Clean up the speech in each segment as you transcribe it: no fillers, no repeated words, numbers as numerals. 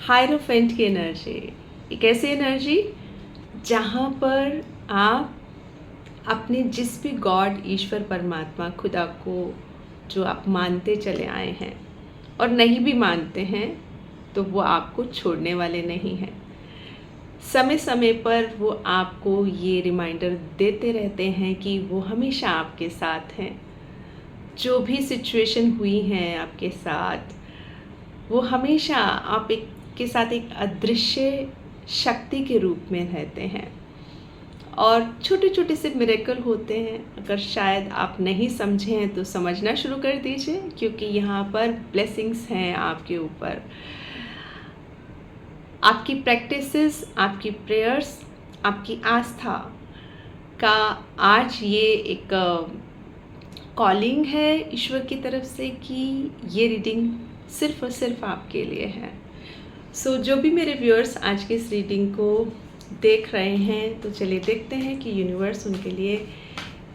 Hierophant की energy एक ऐसी एनर्जी जहाँ पर आप अपने जिस भी गॉड, ईश्वर, परमात्मा, खुदा को जो आप मानते चले आए हैं और नहीं भी मानते हैं तो वो आपको छोड़ने वाले नहीं हैं। समय समय पर वो आपको ये रिमाइंडर देते रहते हैं कि वो हमेशा आपके साथ हैं। जो भी सिचुएशन हुई हैं आपके साथ, वो हमेशा आप एक के साथ एक अदृश्य शक्ति के रूप में रहते हैं और छोटे छोटे से मिरेकल होते हैं। अगर शायद आप नहीं समझे हैं तो समझना शुरू कर दीजिए, क्योंकि यहाँ पर ब्लेसिंग्स हैं आपके ऊपर। आपकी प्रैक्टिसेस, आपकी प्रेयर्स, आपकी आस्था का आज ये एक कॉलिंग है ईश्वर की तरफ से कि ये रीडिंग सिर्फ और सिर्फ आपके लिए है। सो जो भी मेरे व्यूअर्स आज के इस रीडिंग को देख रहे हैं, तो चलिए देखते हैं कि यूनिवर्स उनके लिए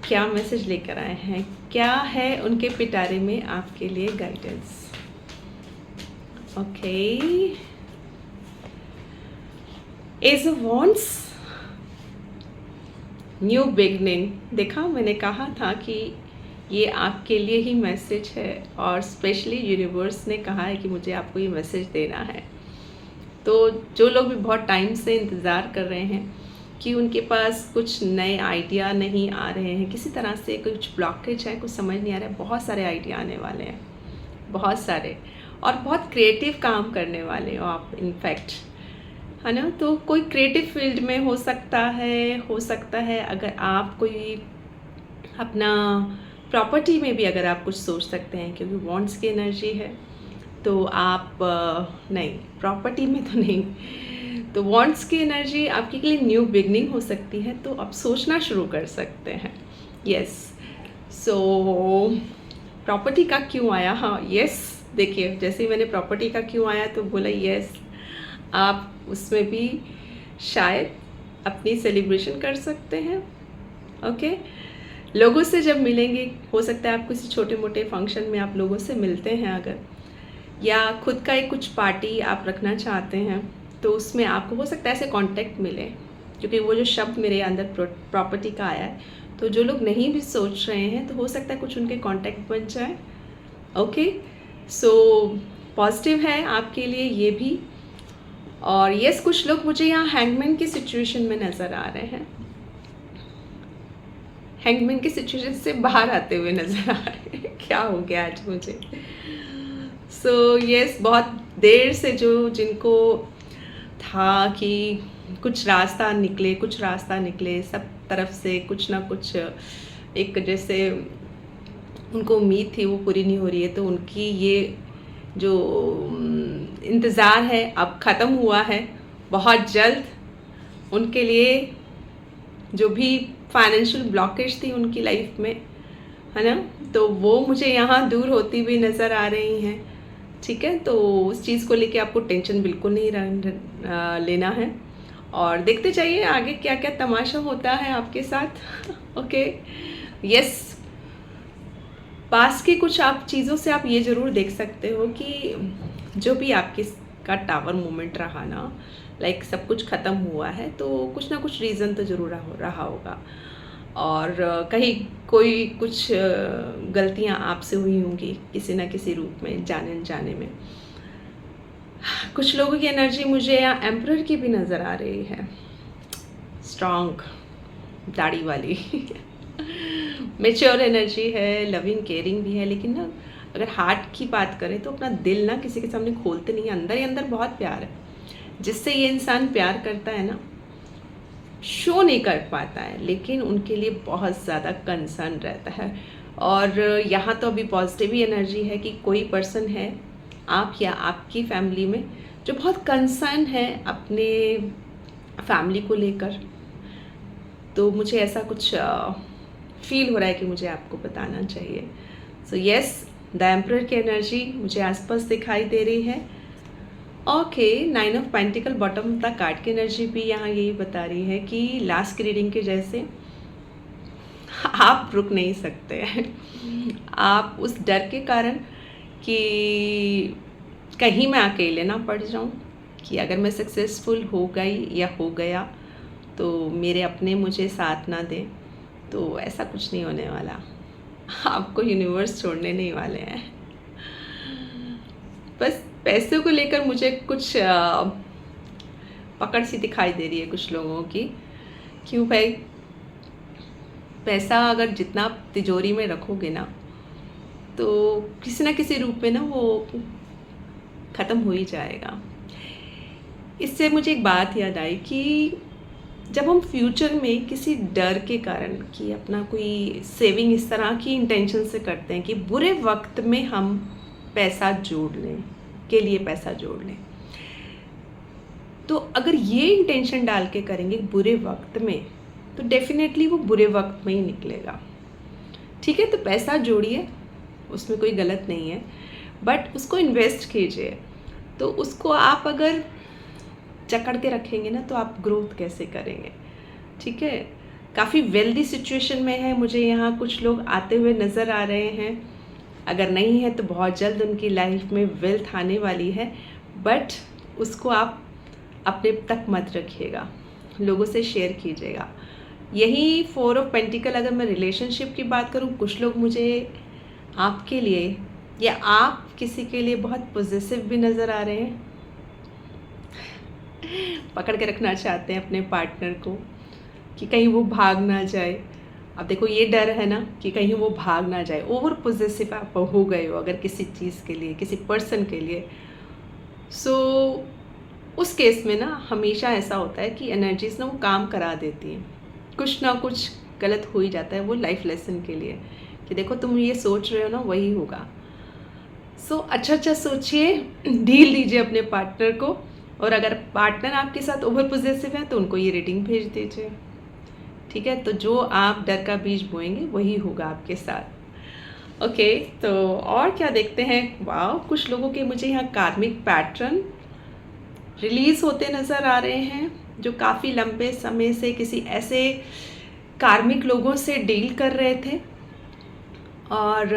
क्या मैसेज लेकर आए हैं, क्या है उनके पिटारे में आपके लिए guidance. Okay, ace of wands, new beginning. देखा, मैंने कहा था कि ये आपके लिए ही मैसेज है और स्पेशली यूनिवर्स ने कहा है कि मुझे आपको ये मैसेज देना है। तो जो लोग भी बहुत टाइम से इंतज़ार कर रहे हैं कि उनके पास कुछ नए आइडिया नहीं आ रहे हैं, किसी तरह से कुछ ब्लॉकेज है, कुछ समझ नहीं आ रहा है, बहुत सारे आइडिया आने वाले हैं, बहुत सारे, और बहुत क्रिएटिव काम करने वाले हो आप इनफैक्ट, है ना। तो कोई क्रिएटिव फील्ड में हो सकता है अगर आप कोई अपना प्रॉपर्टी में भी अगर आप कुछ सोच सकते हैं, क्योंकि वॉन्ड्स की एनर्जी है। तो आप नहीं, प्रॉपर्टी में तो नहीं, तो वॉन्ड्स की एनर्जी आपके लिए न्यू बिगनिंग हो सकती है, तो आप सोचना शुरू कर सकते हैं। यस, सो प्रॉपर्टी का क्यों आया? हाँ, यस, देखिए जैसे ही मैंने प्रॉपर्टी का क्यों आया तो बोला यस, आप उसमें भी शायद अपनी सेलिब्रेशन कर सकते हैं। ओके, लोगों से जब मिलेंगे, हो सकता है आप किसी छोटे मोटे फंक्शन में आप लोगों से मिलते हैं अगर, या खुद का एक कुछ पार्टी आप रखना चाहते हैं, तो उसमें आपको हो सकता है ऐसे कांटेक्ट मिले, क्योंकि वो जो शब्द मेरे अंदर प्रॉपर्टी का आया है, तो जो लोग नहीं भी सोच रहे हैं तो हो सकता है कुछ उनके कांटेक्ट बन जाए। ओके, सो पॉजिटिव है आपके लिए ये भी। और यस, कुछ लोग मुझे यहाँ हैंगमैन की सिचुएशन में नज़र आ रहे हैं, हैंगमैन की सिचुएशन से बाहर आते हुए नज़र आ रहे हैं। क्या हो गया आज मुझे? सो यस, बहुत देर से जो जिनको था कि कुछ रास्ता निकले, सब तरफ से कुछ ना कुछ एक जैसे उनको उम्मीद थी वो पूरी नहीं हो रही है, तो उनकी ये जो इंतज़ार है अब ख़त्म हुआ है बहुत जल्द। उनके लिए जो भी फाइनेंशियल ब्लॉकेज थी उनकी लाइफ में, है ना, तो वो मुझे यहाँ दूर होती हुई नज़र आ रही हैं। ठीक है, तो उस चीज़ को लेके आपको टेंशन बिल्कुल नहीं लेना है, और देखते जाइए आगे क्या क्या तमाशा होता है आपके साथ। ओके, यस, पास की कुछ आप चीज़ों से आप ये ज़रूर देख सकते हो कि जो भी आपके का टावर मोमेंट रहा ना, लाइक सब कुछ ख़त्म हुआ है, तो कुछ ना कुछ रीज़न तो ज़रूर रहा होगा, और कहीं कोई कुछ गलतियां आपसे हुई होंगी किसी ना किसी रूप में, जाने अनजाने में। कुछ लोगों की एनर्जी मुझे यहाँ एम्परर की भी नज़र आ रही है, स्ट्रॉन्ग दाढ़ी वाली। मैच्योर एनर्जी है, लविंग केयरिंग भी है, लेकिन ना अगर हार्ट की बात करें तो अपना दिल ना किसी के सामने खोलते नहीं, अंदर ही अंदर बहुत प्यार है। जिससे ये इंसान प्यार करता है ना, शो नहीं कर पाता है, लेकिन उनके लिए बहुत ज़्यादा कंसर्न रहता है। और यहाँ तो अभी पॉजिटिव ही एनर्जी है कि कोई पर्सन है आप या आपकी फैमिली में जो बहुत कंसर्न है अपने फैमिली को लेकर। तो मुझे ऐसा कुछ फील हो रहा है कि मुझे आपको बताना चाहिए। सो यस, द एम्परर की एनर्जी मुझे आसपास दिखाई दे रही है। Okay, 9 of pentacle bottom of the card की एनर्जी भी यहाँ यही बता रही है कि लास्ट की रीडिंग के जैसे आप रुक नहीं सकते हैं। आप उस डर के कारण कि कहीं मैं अकेले ना पड़ जाऊँ, कि अगर मैं सक्सेसफुल हो गई या हो गया तो मेरे अपने मुझे साथ ना दें, तो ऐसा कुछ नहीं होने वाला। आपको यूनिवर्स छोड़ने नहीं वाले हैं। बस पैसों को लेकर मुझे कुछ पकड़ सी दिखाई दे रही है कुछ लोगों की। क्यों भाई, पैसा अगर जितना आप तिजोरी में रखोगे ना, तो किसी ना किसी रूप में ना वो ख़त्म हो ही जाएगा। इससे मुझे एक बात याद आई कि जब हम फ्यूचर में किसी डर के कारण कि अपना कोई सेविंग इस तरह की इंटेंशन से करते हैं कि बुरे वक्त में हम पैसा जोड़ लें, के लिए पैसा जोड़ लें, तो अगर ये इंटेंशन डाल के करेंगे बुरे वक्त में, तो डेफिनेटली वो बुरे वक्त में ही निकलेगा। ठीक है, तो पैसा जोड़िए, उसमें कोई गलत नहीं है, बट उसको इन्वेस्ट कीजिए। तो उसको आप अगर जकड़ के रखेंगे ना, तो आप ग्रोथ कैसे करेंगे? ठीक है, काफ़ी वेल्दी सिचुएशन में है, मुझे यहाँ कुछ लोग आते हुए नज़र आ रहे हैं। अगर नहीं है तो बहुत जल्द उनकी लाइफ में वेल्थ आने वाली है, बट उसको आप अपने तक मत रखिएगा, लोगों से शेयर कीजिएगा। यही 4 ऑफ पेंटिकल, अगर मैं रिलेशनशिप की बात करूँ, कुछ लोग मुझे आपके लिए या आप किसी के लिए बहुत पॉजिटिव भी नज़र आ रहे हैं, पकड़ के रखना चाहते हैं अपने पार्टनर को कि कहीं वो भाग ना जाए। अब देखो, ये डर है ना कि कहीं वो भाग ना जाए, ओवर पॉजिटिव आप हो गए हो अगर किसी चीज़ के लिए, किसी पर्सन के लिए, सो उस केस में ना हमेशा ऐसा होता है कि एनर्जीज ना वो काम करा देती हैं, कुछ ना कुछ गलत हो ही जाता है वो लाइफ लेसन के लिए कि देखो तुम ये सोच रहे हो ना, वही होगा। सो अच्छा सोचिए, डील दीजिए अपने पार्टनर को, और अगर पार्टनर आपके साथ ओवर पॉजिटिव है तो उनको ये रेटिंग भेज दीजिए। ठीक है, तो जो आप डर का बीज बोएंगे वही होगा आपके साथ। ओके, तो और क्या देखते हैं। वाह, कुछ लोगों के मुझे यहाँ कार्मिक पैटर्न रिलीज़ होते नज़र आ रहे हैं जो काफ़ी लंबे समय से किसी ऐसे कार्मिक लोगों से डील कर रहे थे और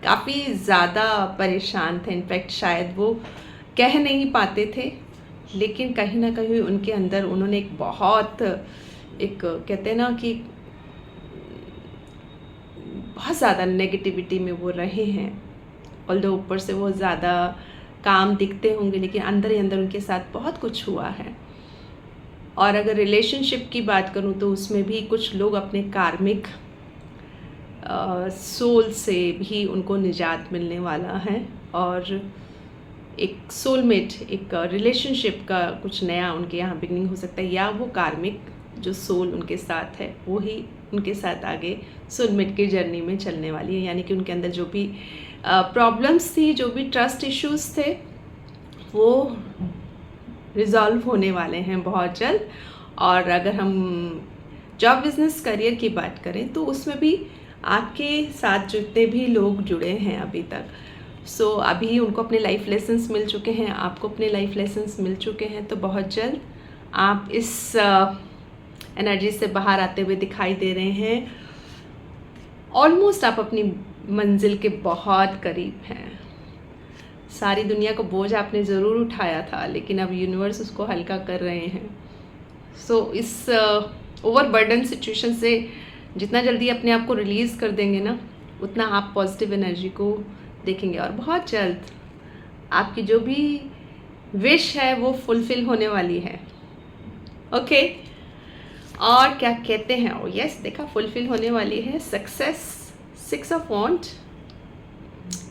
काफ़ी ज़्यादा परेशान थे। इनफैक्ट शायद वो कह नहीं पाते थे, लेकिन कहीं ना कहीं उनके अंदर उन्होंने एक बहुत, एक कहते हैं ना कि बहुत ज़्यादा नेगेटिविटी में वो रहे हैं। ऑल्दो ऊपर से वो ज़्यादा काम दिखते होंगे, लेकिन अंदर ही अंदर उनके साथ बहुत कुछ हुआ है। और अगर रिलेशनशिप की बात करूं तो उसमें भी कुछ लोग अपने कार्मिक सोल से भी उनको निजात मिलने वाला है, और एक सोलमेट, एक रिलेशनशिप का कुछ नया उनके यहाँ बिगनिंग हो सकता है, या वो कार्मिक जो सोल उनके साथ है वो ही उनके साथ आगे सोलमेट की जर्नी में चलने वाली है। यानी कि उनके अंदर जो भी प्रॉब्लम्स थी, जो भी ट्रस्ट इश्यूज थे, वो रिजॉल्व होने वाले हैं बहुत जल्द। और अगर हम जॉब बिजनेस करियर की बात करें तो उसमें भी आपके साथ जितने भी लोग जुड़े हैं अभी तक, सो अभी उनको अपने लाइफ लेसन्स मिल चुके हैं, आपको अपने लाइफ लेसन्स मिल चुके हैं, तो बहुत जल्द आप इस एनर्जी से बाहर आते हुए दिखाई दे रहे हैं। ऑलमोस्ट आप अपनी मंजिल के बहुत करीब हैं। सारी दुनिया को बोझ आपने ज़रूर उठाया था, लेकिन अब यूनिवर्स उसको हल्का कर रहे हैं। सो इस ओवरबर्डन सिचुएशन से जितना जल्दी अपने आप को रिलीज़ कर देंगे ना, उतना आप पॉजिटिव एनर्जी को देखेंगे, और बहुत जल्द आपकी जो भी विश है वो फुलफिल होने वाली है। ओके, और क्या कहते हैं, ओ यस, देखा, फुलफिल होने वाली है सक्सेस, 6 ऑफ वॉन्ड।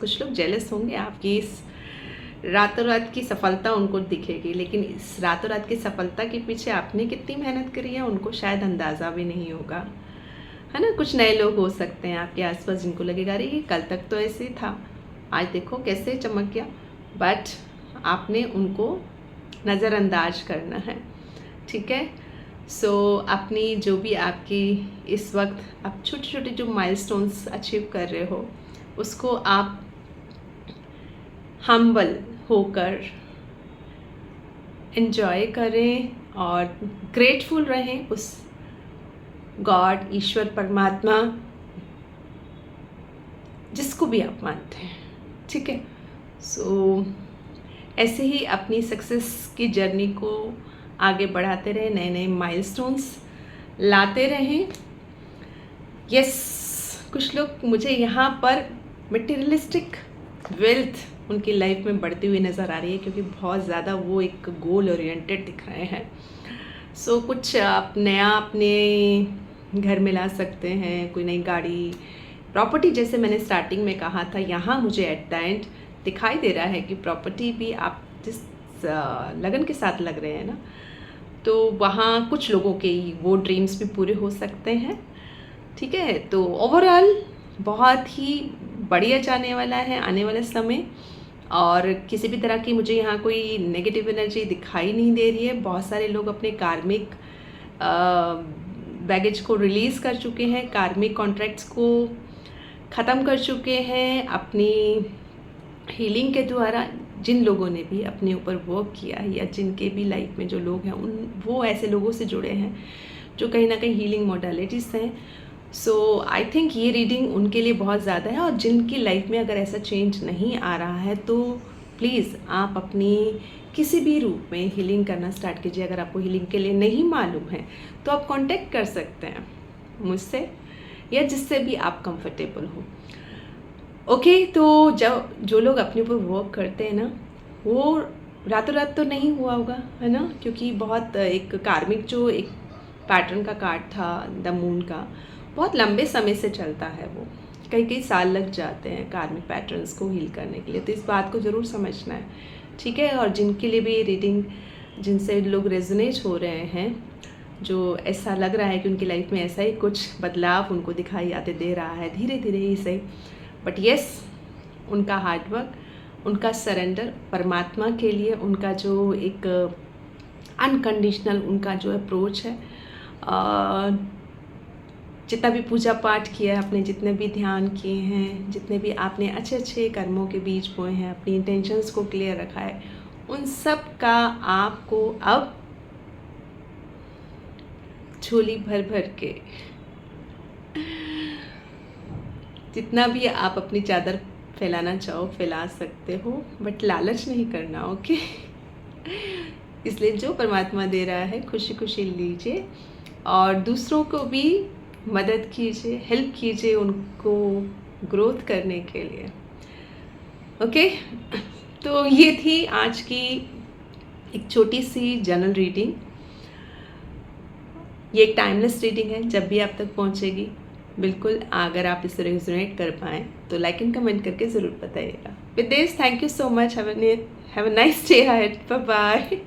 कुछ लोग जेलस होंगे आपकी इस रातों रात की सफलता, उनको दिखेगी, लेकिन इस रातों रात की सफलता के पीछे आपने कितनी मेहनत करी है उनको शायद अंदाज़ा भी नहीं होगा, है ना। कुछ नए लोग हो सकते हैं आपके आसपास जिनको लगेगा अरे ये कल तक तो ऐसे ही था, आज देखो कैसे चमक गया, बट आपने उनको नज़रअंदाज करना है। ठीक है, सो अपनी जो भी आपकी इस वक्त आप छोटे छोटे जो माइलस्टोन्स अचीव कर रहे हो, उसको आप हम्बल होकर एंजॉय करें और ग्रेटफुल रहें उस गॉड, ईश्वर, परमात्मा, जिसको भी आप मानते हैं। ठीक है, सो ऐसे ही अपनी सक्सेस की जर्नी को आगे बढ़ाते रहें, नए नए माइलस्टोन्स लाते रहें। यस, कुछ लोग मुझे यहाँ पर मटेरियलिस्टिक वेल्थ उनकी लाइफ में बढ़ती हुई नज़र आ रही है, क्योंकि बहुत ज़्यादा वो एक गोल ओरिएंटेड दिख रहे हैं। सो कुछ आप नया अपने घर में ला सकते हैं, कोई नई गाड़ी, प्रॉपर्टी, जैसे मैंने स्टार्टिंग में कहा था। यहाँ मुझे एट द एंड दिखाई दे रहा है कि प्रॉपर्टी भी आप जिस लगन के साथ लग रहे हैं ना, तो वहाँ कुछ लोगों के वो ड्रीम्स भी पूरे हो सकते हैं। ठीक है, तो ओवरऑल बहुत ही बढ़िया जाने वाला है आने वाला समय, और किसी भी तरह की मुझे यहाँ कोई नेगेटिव एनर्जी दिखाई नहीं दे रही है। बहुत सारे लोग अपने कार्मिक बैगेज को रिलीज़ कर चुके हैं, कार्मिक कॉन्ट्रैक्ट्स को ख़त्म कर चुके हैं अपनी हीलिंग के द्वारा। जिन लोगों ने भी अपने ऊपर वर्क किया है, या जिनके भी लाइफ में जो लोग हैं वो ऐसे लोगों से जुड़े हैं जो कहीं ना कहीं हीलिंग मोडालिटीज़ हैं। सो आई थिंक ये रीडिंग उनके लिए बहुत ज़्यादा है। और जिनकी लाइफ में अगर ऐसा चेंज नहीं आ रहा है, तो प्लीज़ आप अपनी किसी भी रूप में हीलिंग करना स्टार्ट कीजिए। अगर आपको हीलिंग के लिए नहीं मालूम है तो आप कांटेक्ट कर सकते हैं मुझसे, या जिससे भी आप कंफर्टेबल हो। ओके, तो जब जो लोग अपने ऊपर वर्क करते हैं ना, वो रातों रात तो नहीं हुआ होगा, है ना, क्योंकि बहुत एक कार्मिक जो एक पैटर्न का कार्ड था द मून का, बहुत लंबे समय से चलता है। वो कई कई साल लग जाते हैं कार्मिक पैटर्न्स को हील करने के लिए। तो इस बात को ज़रूर समझना है, ठीक है। और जिनके लिए भी रीडिंग, जिनसे लोग रेजोनेट हो रहे हैं, जो ऐसा लग रहा है कि उनकी लाइफ में ऐसा ही कुछ बदलाव उनको दिखाई आते दे रहा है, धीरे धीरे ही सही, बट यस, उनका हार्डवर्क, उनका सरेंडर परमात्मा के लिए, उनका जो एक अनकंडीशनल उनका जो अप्रोच है, जितना भी पूजा पाठ किया है आपने, जितने भी ध्यान किए हैं, जितने भी आपने अच्छे अच्छे कर्मों के बीज बोए हैं, अपनी इंटेंशंस को क्लियर रखा है, उन सब का आपको अब झोली भर भर के जितना भी आप अपनी चादर फैलाना चाहो फैला सकते हो, बट लालच नहीं करना, ओके। इसलिए जो परमात्मा दे रहा है खुशी खुशी लीजिए, और दूसरों को भी मदद कीजिए, हेल्प कीजिए उनको ग्रोथ करने के लिए, ओके। तो ये थी आज की एक छोटी सी जनरल रीडिंग। ये एक टाइमलेस रीडिंग है, जब भी आप तक पहुंचेगी बिल्कुल। अगर आप इसे रेजोनेट कर पाएँ तो लाइक एंड कमेंट करके ज़रूर बताइएगा। With this, thank you so much, have a nice day ahead, bye bye.